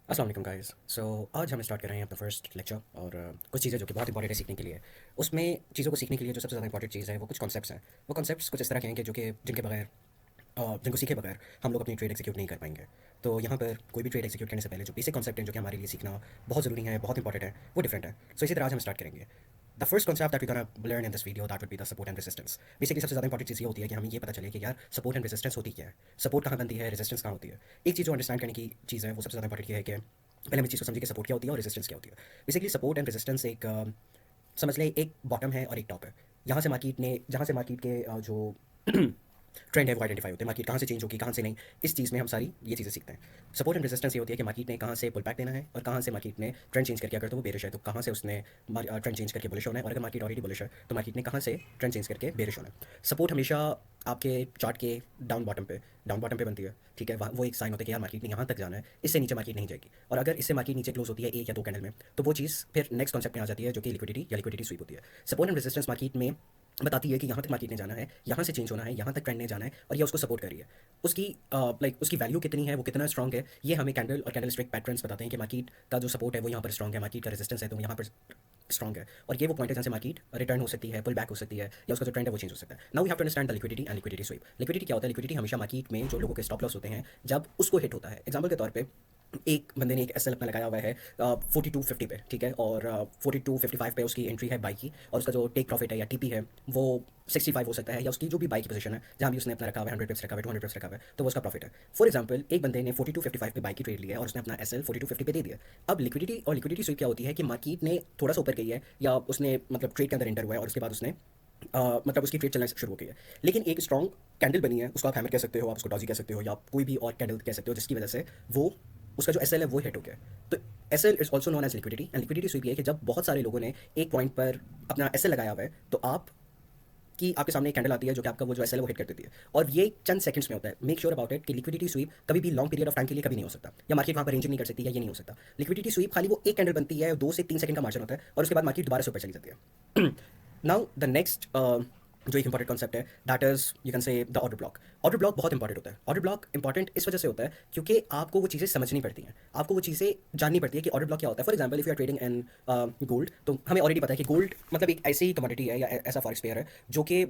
अस्सलाम वालेकुम गाइस। आज हम स्टार्ट कर रहे हैं अपना फर्स्ट लेक्चर और कुछ चीज़ें जो कि बहुत इंपॉर्टेंट है सीखने के लिए। उसमें चीज़ों को सीखने के लिए जो सबसे ज़्यादा इंपॉर्टेंट चीज़ है वो कुछ कॉन्सेप्ट्स हैं। वो कॉन्सेप्ट्स कुछ इस तरह के हैं कि जो कि जिनको सीखे बगैर हम लोग अपनी ट्रेड एग्जीक्यूट नहीं कर पाएंगे। तो यहाँ पर कोई भी ट्रेड एग्जीक्यूट करने से पहले जो बेसिक कॉन्सेप्ट हैं जो कि हमारे लिए सीखना बहुत ज़रूरी है, बहुत इंपॉर्टेंट है, वो डिफरेंट है। इसी तरह आज हम स्टार्ट करेंगे। The first concept that we gonna learn in this video that would be the support and resistance. Basically सबसे ज़्यादा इंपॉर्टेंट चीज़ ये होती है कि हमें ये पता चले कि यार सपोर्ट एंड रेजिस्टेंस होती क्या है, सपोर्ट कहाँ बनती है, रेजिस्टेंस कहाँ होती है। एक चीज़ जो अंडरस्टैंड करने की चीज़ है वो सबसे ज़्यादा इंपॉर्टेंट ये है कि पहले हम इस चीज़ को समझिए कि सपोर्ट क्या होती है और रेजिस्टेंस क्या होती है। बेसिकली सपोर्ट एंड रेजिस्टेंस एक समझ लें एक बॉटम है और एक टॉप है। यहाँ से मार्केट ने जहाँ से मार्केट के जो ट्रेंड है वो आइडेंटिफाई होते हैं, मार्केट कहाँ से चेंज होगी कहाँ से नहीं, इस चीज़ में हम सारी ये चीज़ें सीखते हैं। सपोर्ट एंड रेजिस्टेंस ये होती है कि मार्केट ने कहाँ से पुल बैक देना है और कहाँ से मार्केट ने ट्रेंड चेंज करके, अगर तो वो बेरिश है तो कहाँ से उसने ट्रेंड चेंज करके बुलिश होना है, और अगर मार्केट ऑलरेडी बुलिश है तो मार्केट ने कहाँ से ट्रेंड चेंज करके बेरिश होना है। सपोर्ट हमेशा आपके चार्ट के डाउन बॉटम पे बनती है, ठीक है। वो एक साइन होता है कि यार मार्केट ने यहाँ तक जाना है, इससे नीचे मार्केट नहीं जाएगी, और अगर इससे मार्केट नीचे क्लोज होती है एक या दो कैंडल में तो वो चीज़ फिर नेक्स्ट कॉन्सेप्ट में आ जाती है जो कि लिक्विडिटी या लिक्विडिटी स्वीप होती है। सपोर्ट एंड रेजिस्टेंस मार्केट में बताती है कि यहाँ तक मार्केट ने जाना है, यहाँ से चेंज होना है, यहाँ तक ट्रेंड ने जाना है, और ये उसको सपोर्ट कर रही है। उसकी उसकी वैल्यू कितनी है, वो कितना स्ट्रॉन्ग है, ये हमें कैंडल और कैंडल स्टिक पैटर्न्स बताते हैं कि मार्केट का जो सपोर्ट है वो यहाँ पर स्ट्रॉन्ग है, मार्केट का रेजिस्टेंस है तो यहाँ पर स्ट्रॉन्ग है, और ये वो पॉइंट है जहाँ से मार्केट रिटर्न हो सकती है, पुल बैक हो सकती है, या उसका जो ट्रेंड है वो चेंज हो सकता है। Now we have to understand the liquidity and liquidity sweep. Liquidity क्या होता है? लिक्विडिटी हमेशा मार्केट में जो लोगों के स्टॉप लॉस होते हैं जब उसको हिट होता है। एग्जाम्पल के तौर पर एक बंदे ने एक एस एल अपना लगाया हुआ है 4250 पे, ठीक है, और 4255 पे उसकी एंट्री है बाई की, और उसका जो टेक प्रॉफिट है या टीपी है वो 65 हो सकता है, या उसकी जो भी बाई की पोजीशन है जहाँ भी उसने अपना रखा हुआ है 100 पिप्स रखा हुआ है, 200 पिप्स रखा हुआ है, तो वो उसका प्रॉफिट है। फॉर एग्जाम्पल एक बंदे ने 4255 पे बाई की ट्रेड लिया है और उसने अपना एस एल 4250 पे दे दिया। अब लिक्विडिटी और लिक्विडिटी स्वीप क्या होती है कि मार्केट ने थोड़ा सा ऊपर गई है या उसने मतलब ट्रेड के अंदर एंटर हुआ है और उसके बाद उसने मतलब उसकी ट्रेड चलना शुरू हो गई है, लेकिन एक स्ट्रॉन्ग कैंडल बनी है, उसको आप हैमर कह सकते हो, आप उसको डॉजी कह सकते हो, या आप कोई भी और कैंडल कह सकते हो, जिसकी वजह से वो उसका जो एस एल है वो हिट हो गया। तो S L is also known as liquidity, and liquidity sweep ये है कि जब बहुत सारे लोगों ने एक पॉइंट पर अपना एस एल लगाया हुआ है तो आप कि आपके सामने एक कैंडल आती है जो कि आपका वो जो एस एल है वो हिट कर देती है, और ये चंद सेकंड्स में होता है। मेक श्योर अबाउट इट कि लिक्विडिटी स्वीप कभी भी लॉन्ग पीरियड ऑफ टाइम के लिए कभी नहीं हो सकता, या मार्केट वहाँ पर रेंजिंग नहीं कर सकती, या ये नहीं हो सकता। लिक्विडिटी स्वीप खाली वो एक कैंडल बनती है, 2 से 3 सेकंड का मार्जिन होता है, और उसके बाद मार्केट दोबारा से ऊपर चली जाती है। नाउ द नेक्स्ट जो एक इंपॉर्टेंट कॉन्सेप्ट है that is you can say the order block. Order block बहुत इंपॉर्टेंट होता है। ऑर्डर ब्लॉक इंपॉर्टेंट इस वजह से होता है क्योंकि आपको वो चीज़ें समझनी पड़ती हैं, आपको वो चीज़ें जाननी पड़ती है कि ऑर्डर ब्लॉक क्या होता है। For example if you are trading in gold, तो हमें ऑलरेडी पता है कि गोल्ड मतलब एक ऐसी कमोडिटी है या ऐसा फॉरेक्स पेयर है जो कि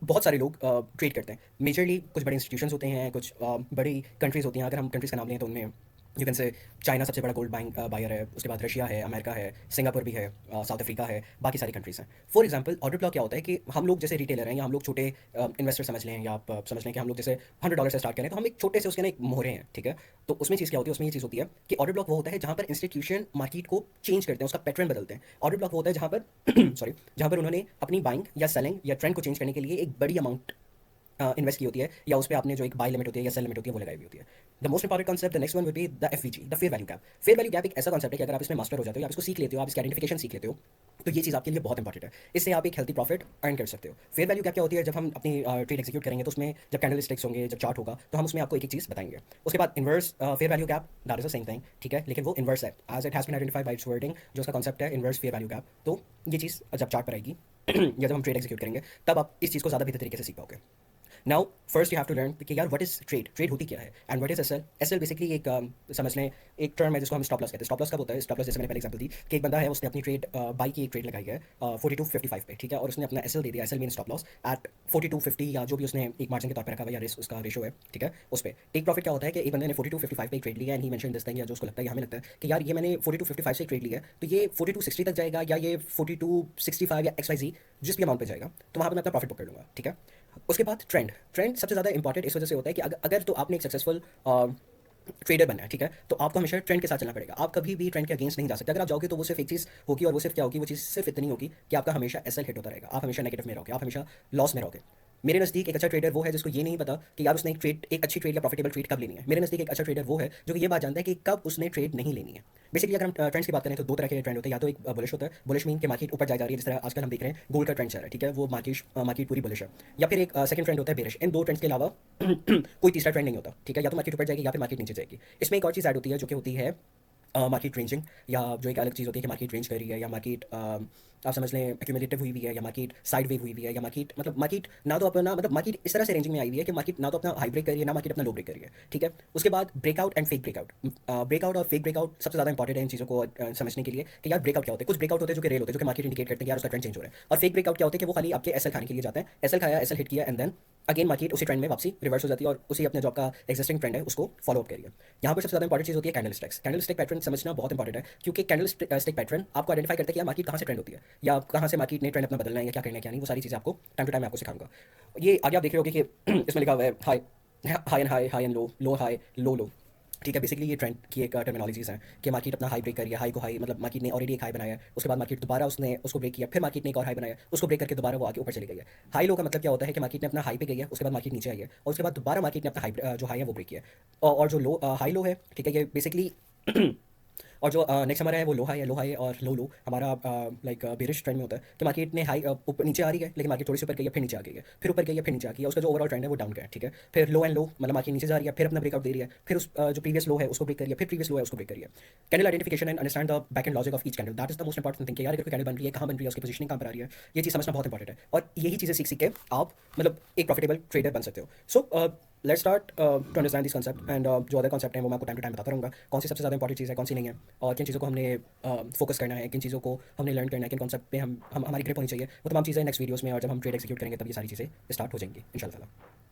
बहुत सारे लोग ट्रेड करते हैं। मेजरली कुछ बड़े इंस्टीट्यूशंस होते हैं, कुछ बड़ी कंट्रीज़ होती हैं। अगर हम कंट्रीज़ का नाम लें तो उनमें यू कैन से चाइना सबसे बड़ा गोल्ड बायर है, उसके बाद रशिया है, अमेरिका है, सिंगापुर भी है, साउथ अफ्रीका है, बाकी सारी कंट्रीज़ हैं। फॉर एग्जांपल ऑर्डर ब्लॉक क्या होता है कि हम लोग जैसे रिटेलर हैं या हम लोग छोटे इन्वेस्टर समझ लें, या आप समझ लें कि हम लोग जैसे $100 से स्टार्ट करें तो हम एक छोटे से उसके ना एक मोहरे हैं, ठीक है। तो उसमें चीज़ क्या होती है? उसमें ये चीज़ होती है कि ऑर्डर ब्लॉक वो होता है जहाँ पर इंस्टीट्यूशन मार्केट को चेंज करते हैं, उसका पैटर्न बदलते हैं। ऑर्डर ब्लॉक वो होता है जहाँ पर सॉरी, जहाँ पर उन्होंने अपनी बाइंग या सेलिंग या ट्रेंड को चेंज करने के लिए एक बड़ी अमाउंट इन्वेस्ट की होती है, या उस पर आपने जो एक बाय लिमिट होती है या सेल लिमिट होती है वो लगाई हुई होती है। The most important concept the next one will be the FVG, the fair value gap. Fair value gap एक ऐसा कॉन्सेप्ट है कि अगर आप इसमें मास्टर हो जाते हो, आप इसको सीख लेते हो, आप इसकी आइडेंटिफिकेशन सीख लेते हो, तो ये चीज़ आपके लिए बहुत इंपॉर्टेंट है। इससे आप एक हेल्थी प्रॉफिट अर्न कर सकते हो। फेयर वैल्यू गैप क्या होती है? जब हम अपनी ट्रेड एग्जीक्यूट करेंगे तो उसमें जब कैंडल स्टिक्स होंगे, जब चार्ट होगा, तो हम उसमें आपको एक एक चीज़ बताएंगे। उसके बाद inverse fair value gap, that is the same thing, ठीक है, लेकिन वो इन्वर्स है, as it has been identified by its wording. जो उसका कॉन्सेप्ट है इन्वर्स फेयर वैल्यू गैप, तो ये चीज़ जब चार्ट पर आएगी या जब हम ट्रेड एग्जीक्यूट करेंगे तब आप इस चीज़ को ज़्यादा बेहतर तरीके से सीख पाओगे। Now first you have to learn कि यार व्हाट इज ट्रेड, ट्रेड होती क्या है, and what is SL. SL basically एक समझ लें एक टर्म है जिसको हम स्टॉप लॉस कहते हैं। स्टॉप लॉस कब होता है? स्टॉप लॉस जैसे मैंने पहले एग्जांपल दी कि एक बंदा है, उसने अपनी ट्रेड बाई की एक ट्रेड लगाई है 4255 पे, ठीक है, और उसने अपना एसएल दे दिया। SL mean stop loss at 4250, या जो भी उसने एक मार्जिन के तौर पर रखा हुआ है या उसका रेशो है, ठीक है, उस पर टेक प्रॉफिट क्या होता है कि एक बंदे ने 4255 पे ट्रेड लिया, and he mention this thing, या जो उसको लगता है, हमें लगता है कि यार ये मैंने 4255 से ट्रेड लिया है तो ये 4260 तक जाएगा, या ये 4265 या XYZ जिस भी अमाउंट पे जाएगा, तो वहाँ पर मैं अपना प्रॉफिट बुक कर लूँगा, ठीक है। उसके बाद ट्रेंड, ट्रेंड सबसे ज़्यादा इंपॉर्टेंट इस वजह से होता है कि अगर तो आपने एक सक्सेसफुल ट्रेडर बनना है, ठीक है, तो आपको हमेशा ट्रेंड के साथ चलना पड़ेगा। आप कभी भी ट्रेंड के अगेंस्ट नहीं जा सकते। अगर आप जाओगे तो वो सिर्फ एक चीज़ होगी, और वो सिर्फ क्या होगी? वो चीज़ सिर्फ इतनी होगी कि आपका हमेशा एसएल हिट होता रहेगा, आप हमेशा नेगेटिव में रहोगे, आप हमेशा लॉस में रहोगे। मेरे नज़दीक एक अच्छा ट्रेडर वो है जिसको ये नहीं पता कि यार उसने एक अच्छी ट्रेड या प्रॉफिटेबल ट्रेड कब लेनी है। मेरे नज़दीक एक अच्छा ट्रेडर वो है जो कि ये बात जानता है कि कब उसने ट्रेड नहीं लेनी है। बेसिकली अगर हम ट्रेंड्स की बात करें तो दो तरह के ट्रेंड होते हैं। या तो एक बुलिश होता है, बुलिश मीन के मार्केट ऊपर जा रही है, जिस तरह आजकल हम देख रहे हैं गोल्ड का ट्रेंड चल रहा है, ठीक है, वो मार्केट पूरी बुलिश है। या फिर एक सेकंड ट्रेंड होता है बेरिश। इन दो ट्रेंड्स के अलावा कोई तीसरा ट्रेंड नहीं होता, ठीक है। या तो मार्केट ऊपर जाएगी या फिर मार्केट नीचे जाएगी। इसमें एक और चीज़ ऐड होती है जो कि होती है मार्केट रेंजिंग, या जो एक अलग चीज़ होती है कि मार्केट रेंज कर रही है, या मार्केट आप समझ लें एक्यूमुलेटिव हुई हुई है, या मार्केट साइड वेव हुई हुई है, या मार्केट मतलब मार्केट ना तो अपना मतलब मार्केट इस तरह से रेंजिंग में आई हुई है कि मार्केट ना तो अपना हाई ब्रेक कर रही है, ना मार्केट अपना लो ब्रेक कर रही है, ठीक है। उसके बाद breakout and fake breakout. Breakout और फेक ब्रेकआउट सबसे ज़्यादा इंपॉर्टेंट है इन चीज़ों को समझने के लिए कि यार ब्रेकआउट क्या होते हैं। कुछ ब्रेकआउट होते हैं जो कि रेल होते हैं, जो कि मार्केट इंडिकेट करते हैं कि यार उसका ट्रेंड चेंज हो रहा है। और फेक ब्रेकआउट क्या होते हैं कि वो खाली आपके एसएल खाने के लिए जाते हैं, एसएल खाया, एसएल हिट किया, एंड देन अगेन मार्केट उसी ट्रेंड में वापसी रिवर्स हो जाती है और उसी अपने जॉब का एक्जिस्टिंग ट्रेंड है उसको फॉलो अप करिए। यहाँ पर सबसे ज़्यादा इंपॉर्टेंट चीज़ होती है candle sticks. Candle stick pattern समझना बहुत इंपॉर्टेंट है, क्योंकि कैंडल स्टिक पैटर्न आपको आइडेंटिफाई करता है कि यार मार्केट कहाँ से ट्रेंड होती है, या कहाँ से मार्केट ने ट्रेंड अपना बदलना है, या क्या करना है क्या नहीं, वो सारी चीज़ें आपको टाइम टू टाइम आपको सिखाऊंगा। ये आगे आप देख रहे होगे कि इसमें लिखा हुआ है high high and high, high and low, low high, low low, ठीक है। बेसिकली ये ट्रेंड की एक टर्मिनोलॉजीज हैं कि मार्केट अपना हाई ब्रेक कर रही है, हाई को हाई मतलब मार्केट ने ऑलरेडी एक हाई बनाया है, उसके बाद मार्केट दोबारा उसने उसको ब्रेक किया, फिर मार्केट ने एक और हाई बनाया, उसको ब्रेक करके दोबारा वो आगे ऊपर चली गई है। हाई लो का मतलब क्या होता है कि मार्केट ने अपना हाई पे गई है, उसके बाद मार्केट नीचे आई है, और उसके बाद दोबारा मार्केट ने अपना हाई जो हाई है वो ब्रेक किया है। और जो लो हाई लो है, ठीक है, ये बेसिकली और जो नेक्स्ट हमारा है वो लो हाई और लो लो हमारा लाइक बेरिश ट्रेंड में होता है कि मार्केट ने हाई ऊपर नीचे आ रही है, लेकिन मार्केट थोड़ी सी ऊपर गई है, फिर नीचे आ गई है, फिर ऊपर गई है, फिर नीचे आ गई है, उसका जो ओवरऑल ट्रेंड है वो डाउन का है, ठीक है। फिर लो एंड लो मतलब मार्केट नीचे जा रही है, फिर अपना ब्रेकआउट दे रही है, फिर उस जो प्रीवियस लो है उसको ब्रेक करिए, फिर प्रीवियस लो है उसको ब्रेक करिए। Candle identification and understand the back and logic of each candle, that is the most important thing कि यार अगर कोई कैंडल बन रही है, कहाँ बन रही है, उसकी पोजीशनिंग कहाँ पर आ रही है, ये चीज़ समझना बहुत इंपॉर्टेंट है। और यही चीज़ें सीख सीख के आप मतलब एक प्रॉफिटेबल ट्रेडर बन सकते हो। So let's start to understand this concept, and जो अदर कंसेप्ट हैं वो मैं आपको टाइम टू टाइम बताता रहूँगा, कौन सी सबसे ज़्यादा इंपॉर्टेंट चीज़ है, कौन सी नहीं है, और किन चीज़ों को हमने फोकस करना है, किन चीज़ों को हमने लर्न करना है, किन कॉन्सेप्ट पे हम हमारी ग्रिप होनी चाहिए, वो तमाम चीज़ें नेक्स्ट वीडियोस में, और जब हम ट्रेड एक्जीक्यूट करेंगे तब ये सारी चीज़ें स्टार्ट हो जाएंगी इंशाल्लाह।